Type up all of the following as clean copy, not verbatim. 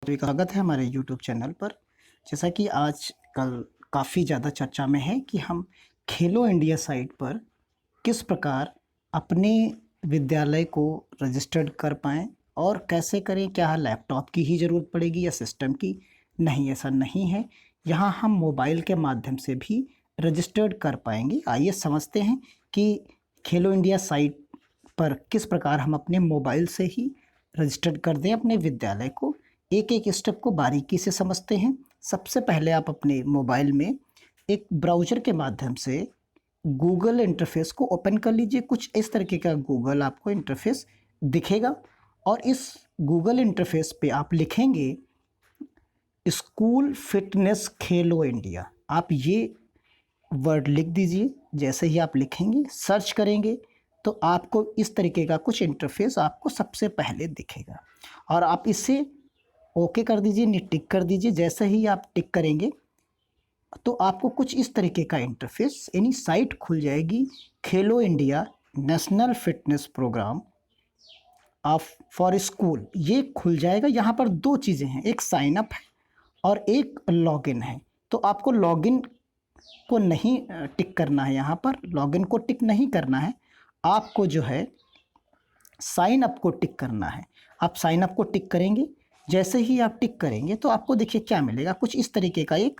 तो स्वागत है हमारे यूट्यूब चैनल पर। जैसा कि आजकल काफ़ी ज़्यादा चर्चा में है कि हम खेलो इंडिया साइट पर किस प्रकार अपने विद्यालय को रजिस्टर्ड कर पाएँ और कैसे करें, क्या लैपटॉप की ही ज़रूरत पड़ेगी या सिस्टम की? नहीं, ऐसा नहीं है। यहाँ हम मोबाइल के माध्यम से भी रजिस्टर्ड कर पाएँगे। आइए समझते हैं कि खेलो इंडिया साइट पर किस प्रकार हम अपने मोबाइल से ही रजिस्टर्ड कर दें अपने विद्यालय को। एक-एक स्टेप को बारीकी से समझते हैं। सबसे पहले आप अपने मोबाइल में एक ब्राउज़र के माध्यम से गूगल इंटरफ़ेस को ओपन कर लीजिए। कुछ इस तरीके का गूगल आपको इंटरफ़ेस दिखेगा और इस गूगल इंटरफ़ेस पे आप लिखेंगे स्कूल फ़िटनेस खेलो इंडिया। आप ये वर्ड लिख दीजिए। जैसे ही आप लिखेंगे, सर्च करेंगे, तो आपको इस तरीके का कुछ इंटरफ़ेस आपको सबसे पहले दिखेगा और आप इसे ओके कर दीजिए, टिक कर दीजिए। जैसे ही आप टिक करेंगे तो आपको कुछ इस तरीके का इंटरफ़ेस यानी साइट खुल जाएगी। खेलो India national fitness programme of for school ये खुल जाएगा। यहाँ पर 2 चीज़ें हैं, एक साइन अप है और एक लॉगिन है। तो आपको लॉगिन को नहीं टिक करना है, यहाँ पर लॉगिन को टिक नहीं करना है। आपको जो है साइन अप को टिक करना है। आप साइन अप को टिक करेंगे। जैसे ही आप टिक करेंगे तो आपको देखिए क्या मिलेगा, कुछ इस तरीके का एक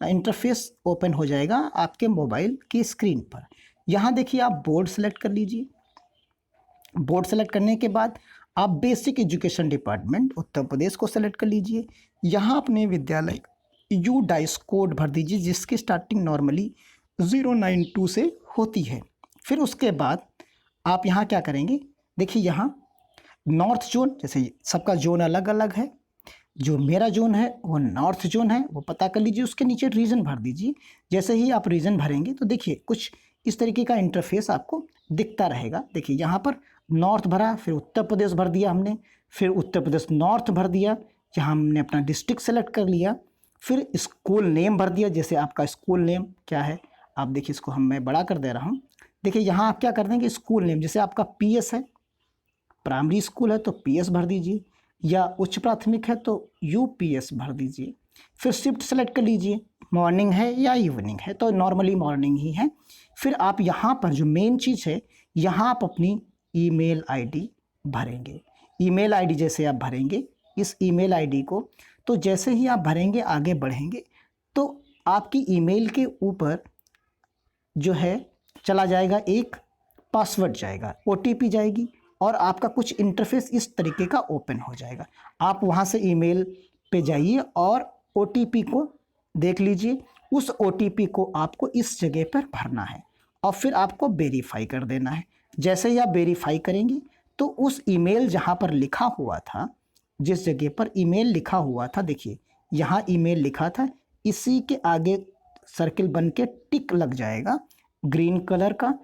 इंटरफ़ेस ओपन हो जाएगा आपके मोबाइल की स्क्रीन पर। यहाँ देखिए आप बोर्ड सेलेक्ट कर लीजिए। बोर्ड सेलेक्ट करने के बाद आप basic education department Uttar Pradesh को सेलेक्ट कर लीजिए। यहाँ अपने विद्यालय यू डाइस कोड भर दीजिए जिसकी स्टार्टिंग नॉर्मली 092 से होती है। फिर उसके बाद आप यहाँ क्या करेंगे, देखिए यहाँ नॉर्थ जोन, जैसे सबका जोन अलग अलग है, जो मेरा जोन है वो नॉर्थ जोन है, वो पता कर लीजिए। उसके नीचे रीजन भर दीजिए। जैसे ही आप रीजन भरेंगे तो देखिए कुछ इस तरीके का इंटरफेस आपको दिखता रहेगा। देखिए यहाँ पर नॉर्थ भरा, फिर उत्तर प्रदेश भर दिया हमने, फिर उत्तर प्रदेश नॉर्थ भर दिया, यहाँ हमने अपना डिस्ट्रिक्ट सेलेक्ट कर लिया, फिर स्कूल नेम भर दिया। जैसे आपका स्कूल नेम क्या है, आप देखिए इसको मैं बड़ा कर दे रहा हूँ। देखिए यहाँ आप क्या कर देंगे, स्कूल नेम, जैसे आपका पीएस है, प्राइमरी स्कूल है तो पीएस भर दीजिए, या उच्च प्राथमिक है तो यूपीएस भर दीजिए। फिर शिफ्ट सेलेक्ट कर लीजिए, मॉर्निंग है या इवनिंग है तो नॉर्मली मॉर्निंग ही है। फिर आप यहाँ पर जो मेन चीज़ है, यहाँ आप अपनी ईमेल आईडी भरेंगे। ईमेल आईडी जैसे आप भरेंगे इस ईमेल आईडी को, तो जैसे ही आप भरेंगे आगे बढ़ेंगे तो आपकी ईमेल के ऊपर जो है चला जाएगा, एक पासवर्ड जाएगा, ओटीपी जाएगी और आपका कुछ इंटरफेस इस तरीके का ओपन हो जाएगा। आप वहाँ से ईमेल पे जाइए और ओटीपी को देख लीजिए। उस ओटीपी को आपको इस जगह पर भरना है और फिर आपको वेरीफाई कर देना है। जैसे ही आप वेरीफाई करेंगे तो उस ईमेल जहाँ पर लिखा हुआ था, जिस जगह पर ईमेल लिखा हुआ था, देखिए यहाँ ईमेल लिखा था, इसी के आगे सर्किल बन के टिक लग जाएगा ग्रीन कलर का।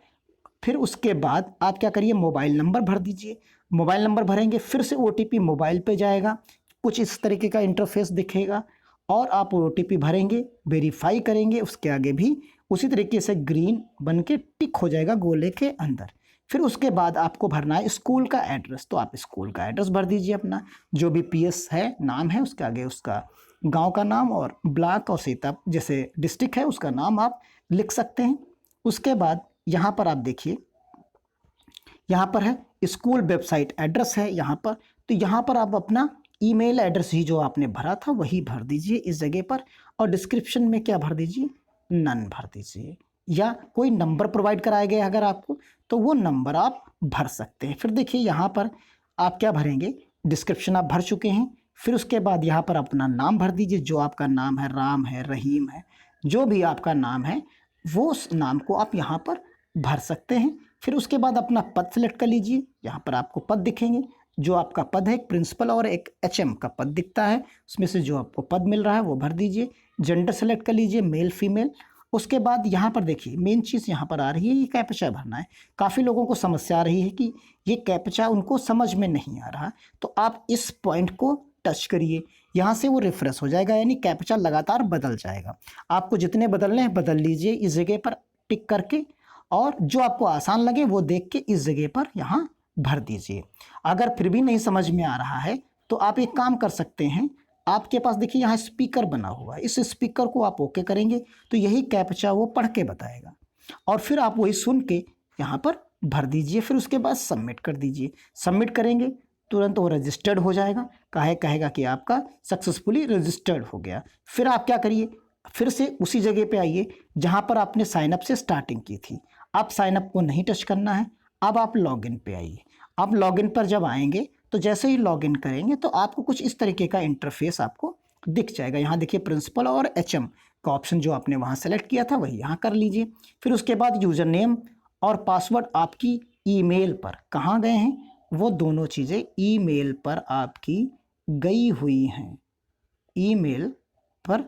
फिर उसके बाद आप क्या करिए, मोबाइल नंबर भर दीजिए। मोबाइल नंबर भरेंगे, फिर से ओटीपी मोबाइल पे जाएगा, कुछ इस तरीके का इंटरफेस दिखेगा और आप ओटीपी भरेंगे, वेरीफाई करेंगे, उसके आगे भी उसी तरीके से ग्रीन बन के टिक हो जाएगा गोले के अंदर। फिर उसके बाद आपको भरना है स्कूल का एड्रेस, तो आप स्कूल का एड्रेस भर दीजिए अपना, जो भी पीएस है नाम है उसके आगे उसका गांव का नाम और ब्लॉक और सीता जैसे डिस्ट्रिक्ट है उसका नाम आप लिख सकते हैं। उसके बाद यहाँ पर आप देखिए, यहाँ पर है स्कूल वेबसाइट एड्रेस है यहाँ पर, तो यहाँ पर आप अपना ईमेल एड्रेस ही जो आपने भरा था वही भर दीजिए इस जगह पर, और डिस्क्रिप्शन में क्या भर दीजिए, नन भर दीजिए, या कोई नंबर प्रोवाइड कराया गया अगर आपको तो वो नंबर आप भर सकते हैं। फिर देखिए यहाँ पर आप क्या भरेंगे, डिस्क्रिप्शन आप भर चुके हैं। फिर उसके बाद यहाँ पर अपना नाम भर दीजिए, जो आपका नाम है, राम है, रहीम है, जो भी आपका नाम है वो उस नाम को आप यहाँ पर भर सकते हैं। फिर उसके बाद अपना पद सेलेक्ट कर लीजिए। यहाँ पर आपको पद दिखेंगे, जो आपका पद है एक प्रिंसिपल और एक एचएम का पद दिखता है, उसमें से जो आपको पद मिल रहा है वो भर दीजिए। जेंडर सेलेक्ट कर लीजिए, मेल फीमेल। उसके बाद यहाँ पर देखिए मेन चीज़ यहाँ पर आ रही है, ये कैप्चा भरना है। काफ़ी लोगों को समस्या आ रही है कि ये कैप्चा उनको समझ में नहीं आ रहा, तो आप इस पॉइंट को टच करिए, यहाँ से वो रिफ्रेश हो जाएगा, यानी कैप्चा लगातार बदल जाएगा। आपको जितने बदलने हैं बदल लीजिए इस जगह पर टिक करके, और जो आपको आसान लगे वो देख के इस जगह पर यहाँ भर दीजिए। अगर फिर भी नहीं समझ में आ रहा है तो आप एक काम कर सकते हैं, आपके पास देखिए यहाँ स्पीकर बना हुआ है, इस स्पीकर को आप ओके करेंगे तो यही कैप्चा वो पढ़ के बताएगा और फिर आप वही सुन के यहाँ पर भर दीजिए, फिर उसके बाद सबमिट कर दीजिए। सबमिट करेंगे तुरंत वो रजिस्टर्ड हो जाएगा, कहेगा कि आपका सक्सेसफुली रजिस्टर्ड हो गया। फिर आप क्या करिए, फिर से उसी जगह पे आइए जहाँ पर आपने साइनअप से स्टार्टिंग की थी। आप साइनअप को नहीं टच करना है, अब आप लॉगिन पे आइए। आप लॉगिन पर जब आएंगे तो जैसे ही लॉगिन करेंगे तो आपको कुछ इस तरीके का इंटरफेस आपको दिख जाएगा। यहाँ देखिए प्रिंसिपल और एचएम का ऑप्शन जो आपने वहाँ सेलेक्ट किया था वही यहाँ कर लीजिए। फिर उसके बाद यूज़र नेम और पासवर्ड आपकी ईमेल पर कहाँ गए हैं, वो दोनों चीज़ें ईमेल पर आपकी गई हुई हैं। ईमेल पर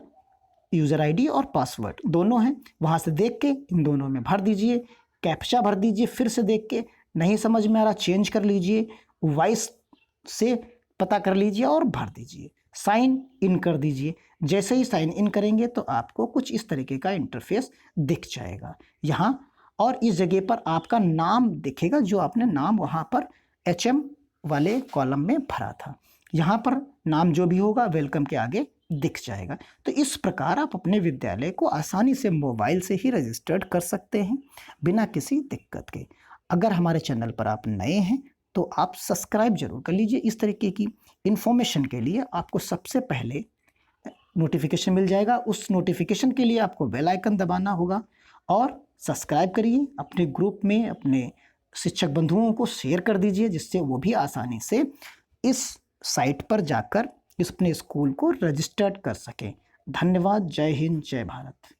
यूज़र आईडी और पासवर्ड दोनों हैं, वहाँ से देख के इन दोनों में भर दीजिए। कैप्चा भर दीजिए, फिर से देख के नहीं समझ में आ रहा चेंज कर लीजिए, वॉइस से पता कर लीजिए और भर दीजिए। साइन इन कर दीजिए। जैसे ही साइन इन करेंगे तो आपको कुछ इस तरीके का इंटरफेस दिख जाएगा यहाँ, और इस जगह पर आपका नाम दिखेगा जो आपने नाम वहाँ पर एचएम वाले कॉलम में भरा था। यहाँ पर नाम जो भी होगा वेलकम के आगे दिख जाएगा। तो इस प्रकार आप अपने विद्यालय को आसानी से मोबाइल से ही रजिस्टर्ड कर सकते हैं बिना किसी दिक्कत के। अगर हमारे चैनल पर आप नए हैं तो आप सब्सक्राइब जरूर कर लीजिए। इस तरीके की इन्फॉर्मेशन के लिए आपको सबसे पहले नोटिफिकेशन मिल जाएगा, उस नोटिफिकेशन के लिए आपको बेल आइकन दबाना होगा और सब्सक्राइब करिए। अपने ग्रुप में अपने शिक्षक बंधुओं को शेयर कर दीजिए जिससे वो भी आसानी से इस साइट पर जाकर अपने स्कूल को रजिस्टर्ड कर सकें। धन्यवाद। जय हिंद, जय भारत।